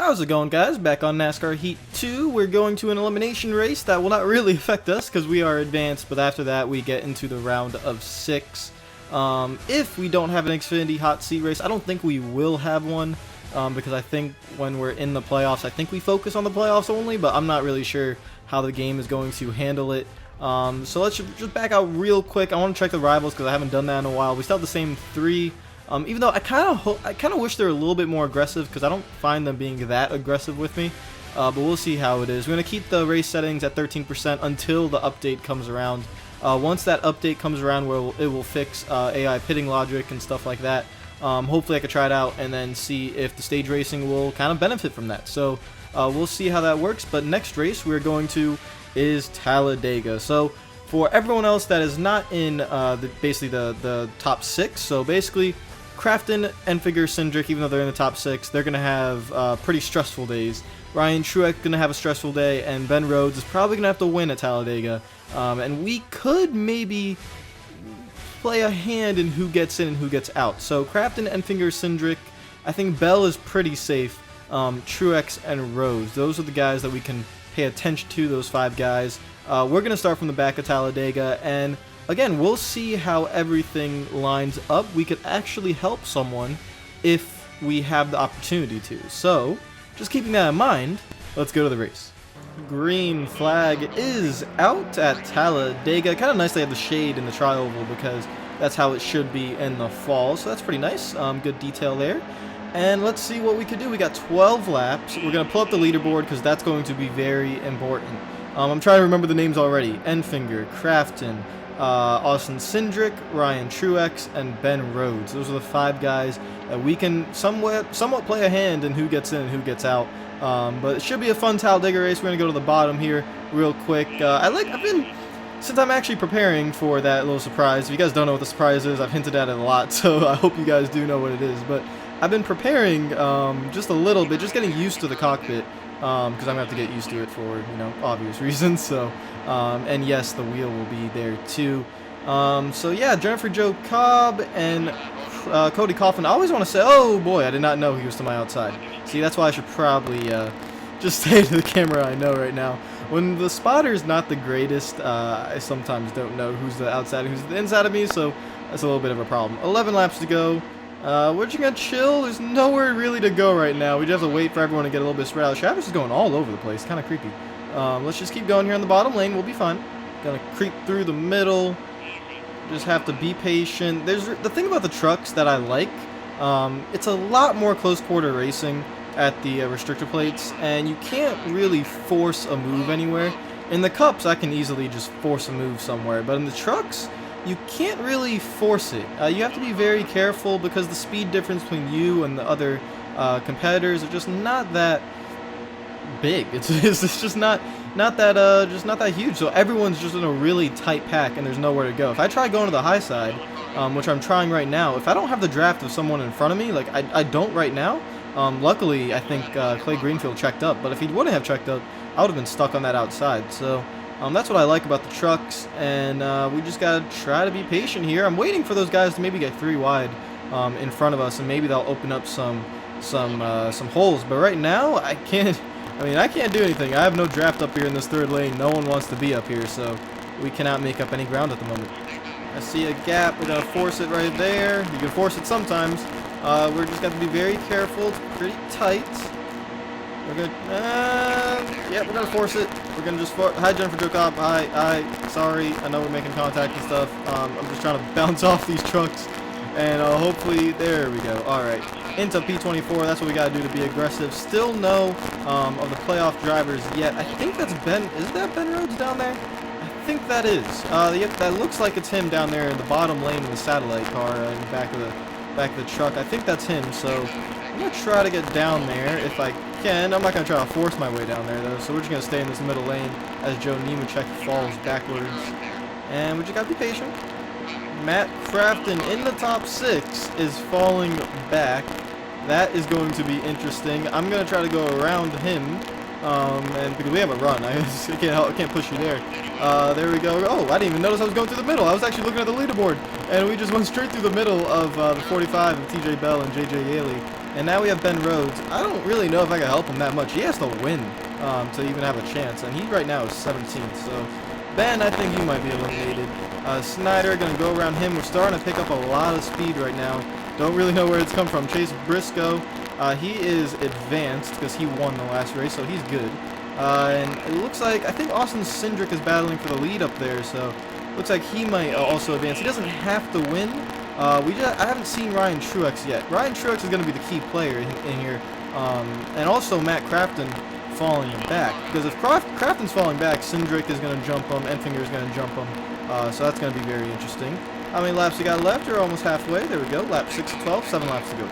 How's it going, guys? Back on NASCAR Heat 2, we're going to an elimination race that will not really affect us because we are advanced, but after that we get into the round of 6. If we don't have an Xfinity hot seat race, I don't think we will have one, because I think when we're in the playoffs, I think we focus on the playoffs only, but I'm not really sure how the game is going to handle it. So let's just back out real quick. I want to check the rivals because I haven't done that in a while. We still have the same 3. Even though I kind of wish they were a little bit more aggressive because I don't find them being that aggressive with me. But we'll see how it is. We're going to keep the race settings at 13% until the update comes around. Once that update comes around where it will fix AI pitting logic and stuff like that, hopefully I can try it out and then see if the stage racing will kind of benefit from that. So we'll see how that works. But next race we're going to is Talladega. So for everyone else that is not in basically the top 6, so basically Crafton, Enfinger, Cindric, even though they're in the top 6, they're going to have pretty stressful days. Ryan Truex going to have a stressful day, and Ben Rhodes is probably going to have to win at Talladega. And we could maybe play a hand in who gets in and who gets out. So Crafton, Enfinger, Cindric, I think Bell is pretty safe. Truex and Rose, those are the guys that we can pay attention to, those 5 guys. We're going to start from the back of Talladega, and again, we'll see how everything lines up. We could actually help someone if we have the opportunity to. So, just keeping that in mind, let's go to the race. Green flag is out at Talladega. Kind of nice they have the shade in the tri-oval because that's how it should be in the fall. So that's pretty nice. Good detail there. And let's see what we could do. We got 12 laps. We're going to pull up the leaderboard because that's going to be very important. I'm trying to remember the names already. Enfinger, Crafton, Austin Cindric, Ryan Truex, and Ben Rhodes. Those are the 5 guys that we can somewhat play a hand in who gets in and who gets out. But it should be a fun Talladega race. We're going to go to the bottom here real quick. Since I'm actually preparing for that little surprise, if you guys don't know what the surprise is, I've hinted at it a lot, so I hope you guys do know what it is. But I've been preparing just a little bit, just getting used to the cockpit, because I'm going to have to get used to it for, obvious reasons. So, and yes, the wheel will be there too. So yeah, Jennifer Jo Cobb and Cody Coughlin. I always want to say, oh boy, I did not know he was to my outside. See, that's why I should probably just say to the camera I know right now. When the spotter is not the greatest, I sometimes don't know who's the outside and who's the inside of me, so that's a little bit of a problem. 11 laps to go. We're just going to chill. There's nowhere really to go right now. We just have to wait for everyone to get a little bit spread out. Travis is going all over the place. Kind of creepy. Let's just keep going here in the bottom lane. We'll be fine. Gonna creep through the middle. Just have to be patient. There's the thing about the trucks that I like. It's a lot more close quarter racing at the restrictor plates, and you can't really force a move anywhere. In the cups, I can easily just force a move somewhere, but in the trucks, you can't really force it. You have to be very careful because the speed difference between you and the other competitors are just not that big. It's just not that huge. So everyone's just in a really tight pack and there's nowhere to go. If I try going to the high side, which I'm trying right now, if I don't have the draft of someone in front of me, like I don't right now. Luckily, I think Clay Greenfield checked up, but if he wouldn't have checked up, I would have been stuck on that outside. So that's what I like about the trucks, and we just gotta try to be patient here. I'm waiting for those guys to maybe get 3 wide in front of us, and maybe they'll open up some holes. But right now, I can't do anything. I have no draft up here in this 3rd lane. No one wants to be up here, so we cannot make up any ground at the moment. I see a gap. We're gonna force it right there. You can force it sometimes. We're just got to be very careful. It's pretty tight. We're gonna, yeah, we're gonna force it. We're gonna just hi Jennifer Jo Cobb. Hi. Sorry, I know we're making contact and stuff. I'm just trying to bounce off these trucks, and hopefully, there we go. All right, into P24. That's what we gotta do to be aggressive. Still no of the playoff drivers yet. I think that's Ben. Is that Ben Rhodes down there? I think that is. Yep, that looks like it's him down there in the bottom lane in the satellite car in the back of the truck. I think that's him. So I'm gonna try to get down there if I can. I'm not gonna try to force my way down there though. So we're just gonna stay in this middle lane as Joe Nemechek falls backwards, and we just gotta be patient. Matt Crafton in the top 6 is falling back. That is going to be interesting. I'm gonna try to go around him, and because we have a run, I can't push you there. There we go. Oh, I didn't even notice I was going through the middle. I was actually looking at the leaderboard, and we just went straight through the middle of the 45 of TJ Bell and JJ Yaley. And now we have Ben Rhodes. I don't really know if I can help him that much. He has to win to even have a chance. And he right now is 17th. So Ben, I think he might be eliminated. Snyder going to go around him. We're starting to pick up a lot of speed right now. Don't really know where it's come from. Chase Briscoe, he is advanced because he won the last race, so he's good. And it looks like, I think Austin Cindric is battling for the lead up there, so looks like he might also advance. He doesn't have to win. I haven't seen Ryan Truex yet. Ryan Truex is going to be the key player in here. And also Matt Crafton falling back. Because if Crafton's falling back, Cindric is going to jump him, Enfinger is going to jump him. So that's going to be very interesting. How many laps you got left? You're almost halfway. There we go. Lap 6 of 12. 7 laps to go.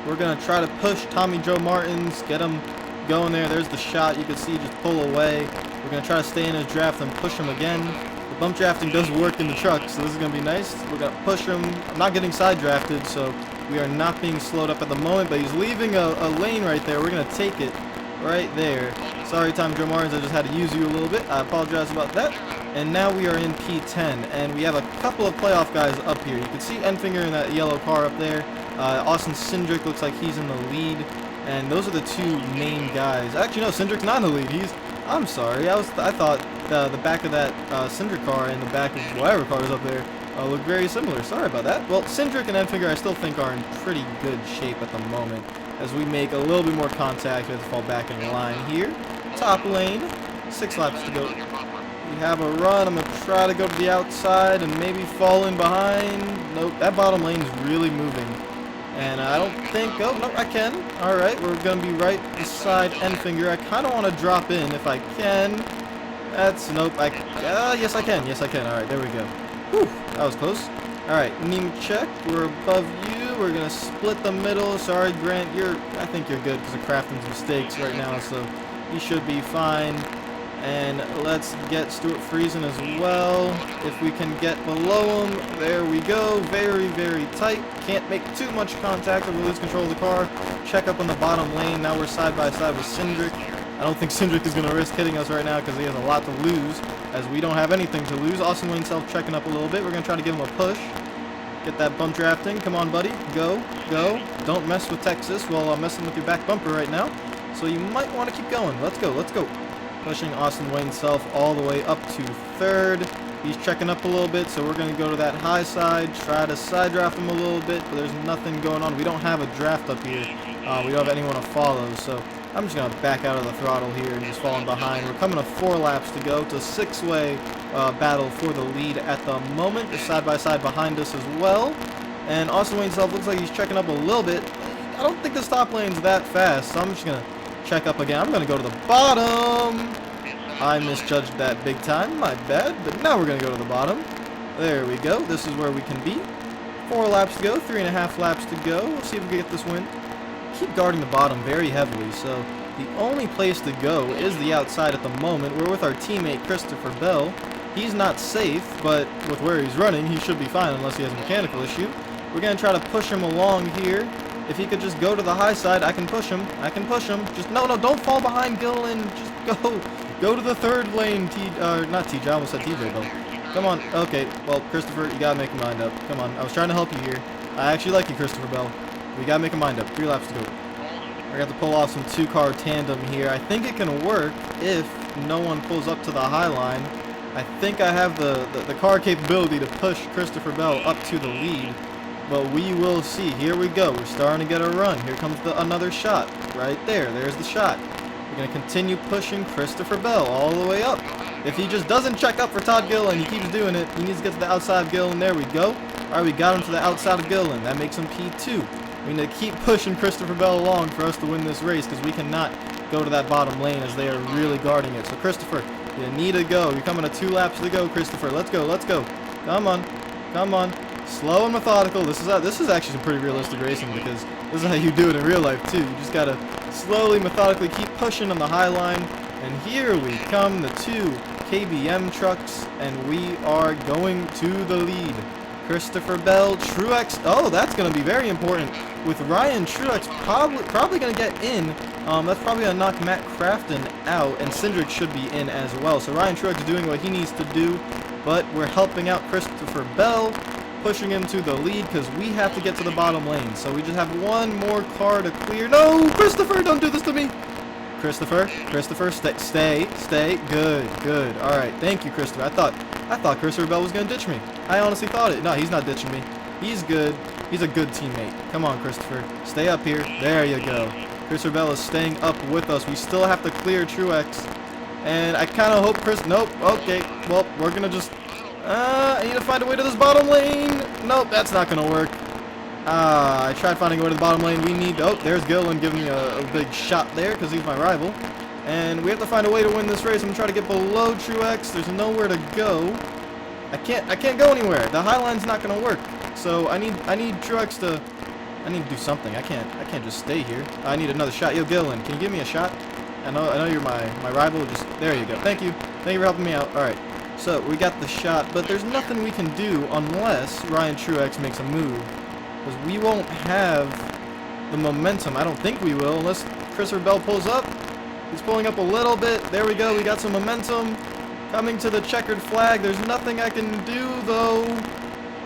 We're going to try to push Tommy Joe Martins. Get him going there. There's the shot. You can see just pull away. We're going to try to stay in his draft and push him again. The bump drafting does work in the truck, so this is going to be nice. We're going to push him. I'm not getting side drafted, so we are not being slowed up at the moment, but he's leaving a lane right there. We're going to take it right there. Sorry, Tommy Joe Martins. I just had to use you a little bit. I apologize about that. And now we are in P10, and we have a couple of playoff guys up here. You can see Enfinger in that yellow car up there. Austin Cindric looks like he's in the lead, and those are the two main guys. Actually, no, Cindric's not in the lead. I'm sorry. I thought the back of that Cindric car and the back of whatever car is up there look very similar. Sorry about that. Well, Cindric and Enfinger I still think are in pretty good shape at the moment. As we make a little bit more contact, we have to fall back in line here. Top lane, 6 laps to go. We have a run. I'm going to try to go to the outside and maybe fall in behind. Nope, that bottom lane is really moving. And I don't think, oh, no, I can. All right, we're going to be right beside Enfinger. I kind of want to drop in if I can. That's, nope, yes, I can. Yes, I can. All right, there we go. Whew, that was close. All right, Nemechek, we're above you. We're going to split the middle. Sorry, Grant, I think you're good because of Crafton's mistakes right now, so you should be fine. And let's get Stuart Friesen as well. If we can get below him, there we go. Very, very tight. Can't make too much contact or we lose control of the car. Check up on the bottom lane. Now we're side by side with Cindric. I don't think Cindric is going to risk hitting us right now because he has a lot to lose, as we don't have anything to lose. Austin Wayne Self checking up a little bit. We're going to try to give him a push. Get that bump drafting. Come on, buddy. Go, go. Don't mess with Texas while I'm messing with your back bumper right now. So you might want to keep going. Let's go, let's go. Pushing Austin Wayne Self all the way up to 3rd. He's checking up a little bit, so we're going to go to that high side, try to side draft him a little bit, but there's nothing going on. We don't have a draft up here. We don't have anyone to follow, so I'm just going to back out of the throttle here and just falling behind. We're coming to 4 laps to go. It's a 6-way battle for the lead at the moment. They're side by side behind us as well. And Austin Wayne Self looks like he's checking up a little bit. I don't think the stop lane's that fast, so I'm just going to check up again. I'm going to go to the bottom. I misjudged that big time. My bad. But now we're going to go to the bottom. There we go. This is where we can be. 4 laps to go. 3.5 laps to go. We'll see if we can get this win. Keep guarding the bottom very heavily. So the only place to go is the outside at the moment. We're with our teammate Christopher Bell. He's not safe, but with where he's running, he should be fine unless he has a mechanical issue. We're going to try to push him along here. If he could just go to the high side, I can push him. I can push him. Just, no, don't fall behind Gilliland. Just go. Go to the 3rd lane, not TJ, I almost said TJ, though. Come on. Okay, well, Christopher, you got to make a mind up. Come on, I was trying to help you here. I actually like you, Christopher Bell. We got to make a mind up. 3 laps to go. We're going to have to pull off some 2-car tandem here. I think it can work if no one pulls up to the high line. I think I have the car capability to push Christopher Bell up to the lead. But we will see. Here we go. We're starting to get a run. Here comes another shot. Right there. There's the shot. We're going to continue pushing Christopher Bell all the way up. If he just doesn't check up for Todd Gilliland, he keeps doing it. He needs to get to the outside of Gilliland. There we go. All right, we got him to the outside of Gilliland. That makes him P2. We need to keep pushing Christopher Bell along for us to win this race because we cannot go to that bottom lane as they are really guarding it. So, Christopher, you need to go. You're coming to 2 laps to go, Christopher. Let's go. Let's go. Come on. Come on. Slow and methodical. This is actually some pretty realistic racing because this is how you do it in real life too. You just gotta slowly, methodically keep pushing on the high line. And here we come, the 2 KBM trucks, and we are going to the lead. Christopher Bell, Truex. Oh, that's going to be very important. With Ryan Truex probably going to get in. That's probably going to knock Matt Crafton out, and Cindric should be in as well. So Ryan Truex is doing what he needs to do, but we're helping out Christopher Bell. pushing into the lead because we have to get to the bottom lane. So we just have one more car to clear. No, Christopher, don't do this to me. Christopher, stay. Good. All right, thank you, Christopher. I thought Christopher Bell was gonna ditch me. I honestly thought it. No, he's not ditching me. He's good. He's a good teammate. Come on, Christopher. Stay up here. There you go. Christopher Bell is staying up with us. We still have to clear Truex. And I kind of hope Nope. Okay. Well, we're going to just... I need to find a way to this bottom lane. Nope, that's not going to work. I tried finding a way to the bottom lane. We need... Oh, there's Gillen giving me a big shot there because he's my rival. And we have to find a way to win this race. I'm going to try to get below Truex. There's nowhere to go. I can't go anywhere. The high line's not going to work. So I need Truex to... I need to do something. I can't just stay here. I need another shot. Yo, Gillen, can you give me a shot? I know you're my rival. Just there you go. Thank you for helping me out. All right. So we got the shot, but there's nothing we can do unless Ryan Truex makes a move, because we won't have the momentum. I don't think we will unless Christopher Bell pulls up. He's pulling up a little bit. There we go. We got some momentum coming to the checkered flag. There's nothing I can do though.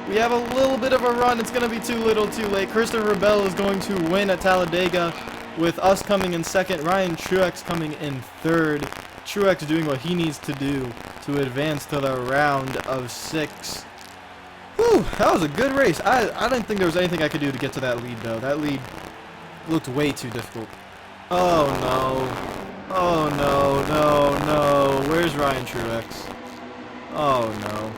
We have a little bit of a run. It's going to be too little too late. Christopher Bell is going to win at Talladega with us coming in second. Ryan Truex coming in third. Truex doing what he needs to do to advance to the round of 6. Whew, that was a good race. I didn't think there was anything I could do to get to that lead, though. That lead looked way too difficult. Oh, no. Oh, no. Where's Ryan Truex? Oh, no.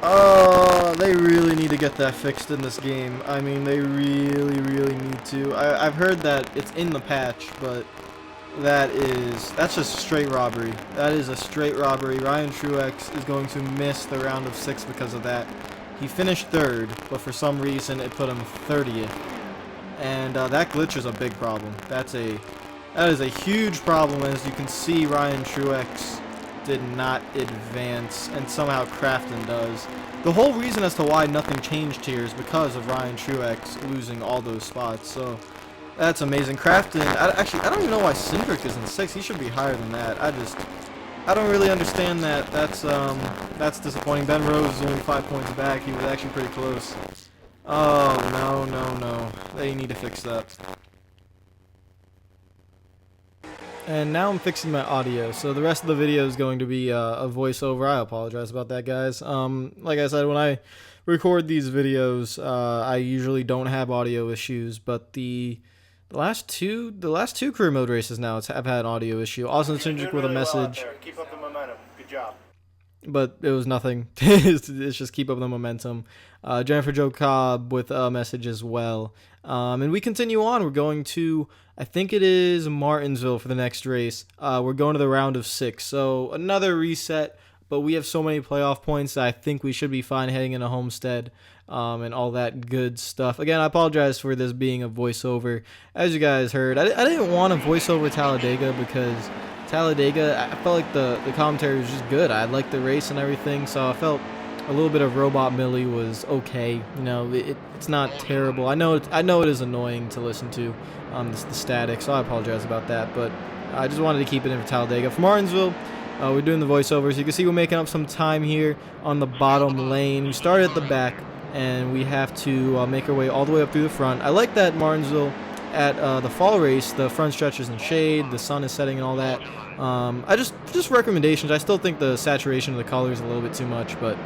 Oh, they really need to get that fixed in this game. I mean, they really need to. I've heard that it's in the patch, but that's just straight robbery. That is a straight robbery. Ryan Truex is going to miss the round of 6 because of that. He finished 3rd, but for some reason it put him 30th. And that glitch is a big problem. That is a huge problem. As you can see, Ryan Truex did not advance, and somehow Crafton does. The whole reason as to why nothing changed here is because of Ryan Truex losing all those spots. So that's amazing. Crafton, actually, I don't even know why Cindric is in 6th. He should be higher than that. I don't really understand that. That's disappointing. Ben Rose is only 5 points back. He was actually pretty close. Oh, no. They need to fix that. And now I'm fixing my audio, so the rest of the video is going to be a voiceover. I apologize about that, guys. Like I said, when I record these videos, I usually don't have audio issues, but the last two career mode races now have had an audio issue. Austin Cindric with a message. Well, keep up the momentum. Good job. But it was nothing. It's just keep up the momentum. Jennifer Jo Cobb with a message as well. And we continue on. We're going to, I think it is Martinsville for the next race. We're going to the round of 6. So another reset, but we have so many playoff points that I think we should be fine heading into Homestead and all that good stuff. Again, I apologize for this being a voiceover. As you guys heard, I didn't want to voice over Talladega because Talladega, I felt like the commentary was just good. I liked the race and everything, so I felt a little bit of Robot Millie was okay. You know, it's not terrible. I know it is annoying to listen to, the static, so I apologize about that. But I just wanted to keep it in for Talladega. For Martinsville, we're doing the voiceovers. You can see we're making up some time here on the bottom lane. We started at the back, and we have to make our way all the way up through the front. I like that Martinsville at the fall race, the front stretch is in shade, the sun is setting and all that. I just recommendations. I still think the saturation of the color is a little bit too much, but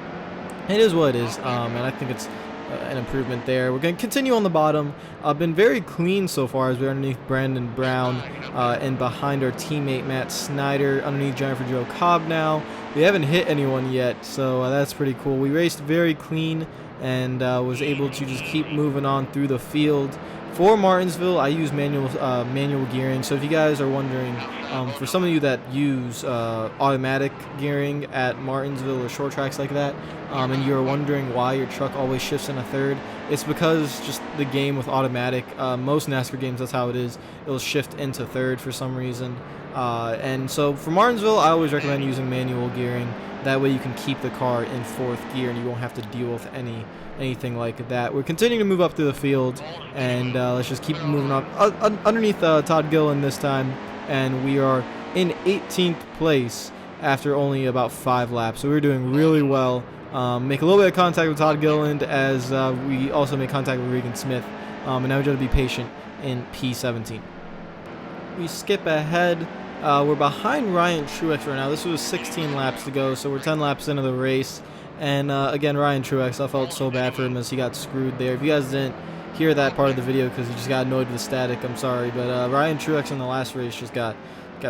it is what it is, and I think it's an improvement there. We're going to continue on the bottom. Been very clean so far as we're underneath Brandon Brown and behind our teammate Matt Snyder, underneath Jennifer Jo Cobb now. We haven't hit anyone yet, so that's pretty cool. We raced very clean and was able to just keep moving on through the field. For Martinsville, I use manual gearing, so if you guys are wondering, for some of you that use automatic gearing at Martinsville or short tracks like that, and you're wondering why your truck always shifts in a third, it's because just the game with automatic, most NASCAR games, that's how it is. It'll shift into third for some reason. And so for Martinsville, I always recommend using manual gearing. That way you can keep the car in 4th gear and you won't have to deal with anything like that. We're continuing to move up through the field, and let's just keep moving up underneath Todd Gillen this time, and we are in 18th place after only about 5 laps. So we're doing really well make a little bit of contact with Todd Gilliland as we also make contact with Regan Smith. And now we got to be patient in P17. We skip ahead. We're behind Ryan Truex right now. This was 16 laps to go, so we're 10 laps into the race. And again, Ryan Truex, I felt so bad for him as he got screwed there. If you guys didn't hear that part of the video because you just got annoyed with the static, I'm sorry. But Ryan Truex in the last race just got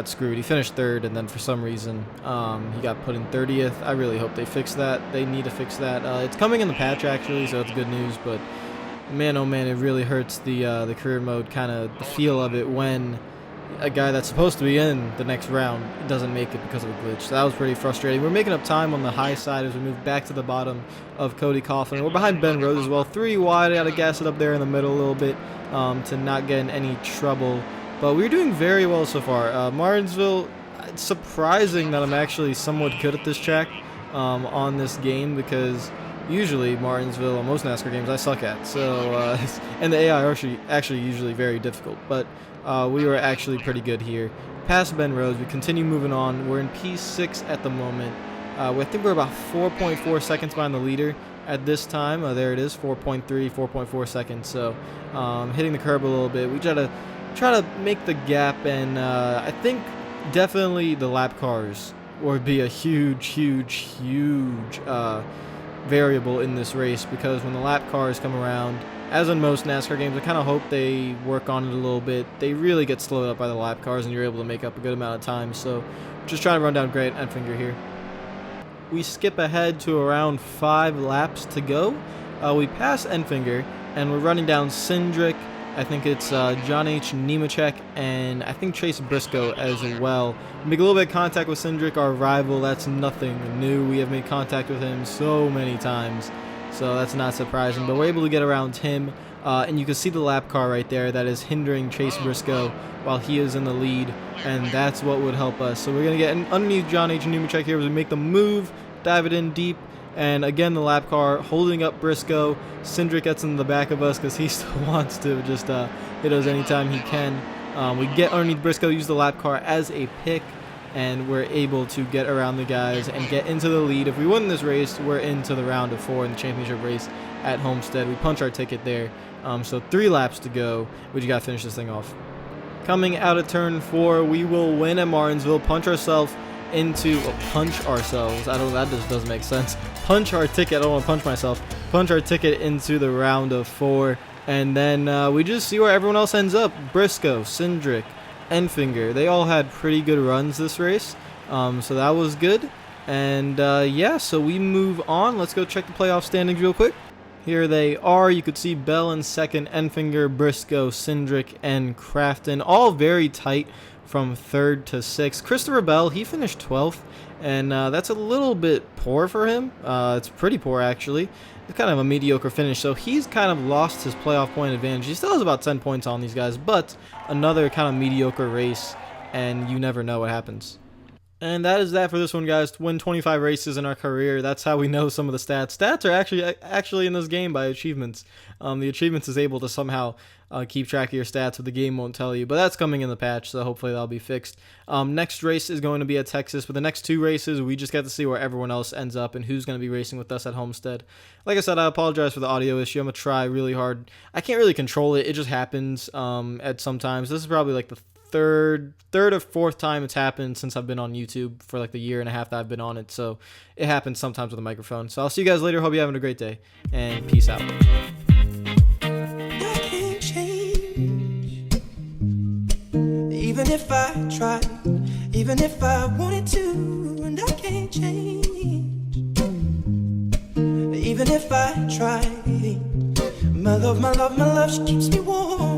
screwed. He finished third, and then for some reason he got put in 30th. I really hope they fix that. They need to fix that. It's coming in the patch actually, so that's good news. But man, oh man, it really hurts the career mode, kind of the feel of it when a guy that's supposed to be in the next round doesn't make it because of a glitch. So that was pretty frustrating. We're making up time on the high side as we move back to the bottom of Cody Coughlin. We're behind Ben Rhodes as well. 3 wide. I got to gas it up there in the middle a little bit to not get in any trouble. But we're doing very well so far. Martinsville, it's surprising that I'm actually somewhat good at this track on this game, because usually Martinsville on most NASCAR games I suck at. So and the AI are actually usually very difficult. But we were actually pretty good here. Past Ben Rhodes, we continue moving on. We're in P6 at the moment. I think we're about 4.4 seconds behind the leader at this time. There it is, 4.4 seconds. So hitting the curb a little bit. We try to make the gap, and I think definitely the lap cars would be a huge variable in this race, because when the lap cars come around, as in most NASCAR games, I kind of hope they work on it a little bit. They really get slowed up by the lap cars, and you're able to make up a good amount of time. So just trying to run down Grant Enfinger here. We skip ahead to around 5 laps to go. We pass Enfinger, and we're running down Cindric. I think it's John H. Nemechek, and I think Chase Briscoe as well. Make a little bit of contact with Cindric, our rival. That's nothing new. We have made contact with him so many times, so that's not surprising. But we're able to get around him, and you can see the lap car right there that is hindering Chase Briscoe while he is in the lead, and that's what would help us. So we're going to get underneath John H. Nemechek here as we make the move, dive it in deep. And again, the lap car holding up Briscoe. Cindric gets in the back of us because he still wants to just hit us anytime he can. We get underneath Briscoe, use the lap car as a pick, and we're able to get around the guys and get into the lead. If we win this race, we're into the round of 4 in the championship race at Homestead. We punch our ticket there. So 3 laps to go. We just got to finish this thing off. Coming out of turn 4, we will win at Martinsville, punch ourselves into punch ourselves. I don't know, that just doesn't make sense. Punch our ticket. I don't want to punch myself. Punch our ticket into the round of 4, and then we just see where everyone else ends up. Briscoe, Cindric, Enfinger, they all had pretty good runs this race, so that was good. And yeah, so we move on. Let's go check the playoff standings real quick. Here they are. You could see Bell in second, Enfinger, Briscoe, Cindric, and Crafton, all very tight from 3rd to 6th. Christopher Bell, he finished 12th, and that's a little bit poor for him. It's pretty poor, actually. It's kind of a mediocre finish, so he's kind of lost his playoff point advantage. He still has about 10 points on these guys, but another kind of mediocre race, and you never know what happens. And that is that for this one, guys. To win 25 races in our career, that's how we know some of the stats. Stats are actually in this game by achievements. The achievements is able to somehow keep track of your stats, but the game won't tell you. But that's coming in the patch, so hopefully that'll be fixed. Next race is going to be at Texas. But the next 2 races, we just get to see where everyone else ends up and who's going to be racing with us at Homestead. Like I said, I apologize for the audio issue. I'm going to try really hard. I can't really control it. It just happens at some times. This is probably like the third or 4th time it's happened since I've been on YouTube for like the year and a half that I've been on it. So it happens sometimes with a microphone. So I'll see you guys later. Hope you're having a great day, and peace out. Even if I tried, even if I wanted to, and I can't change. Even if I tried, my love, she keeps me warm.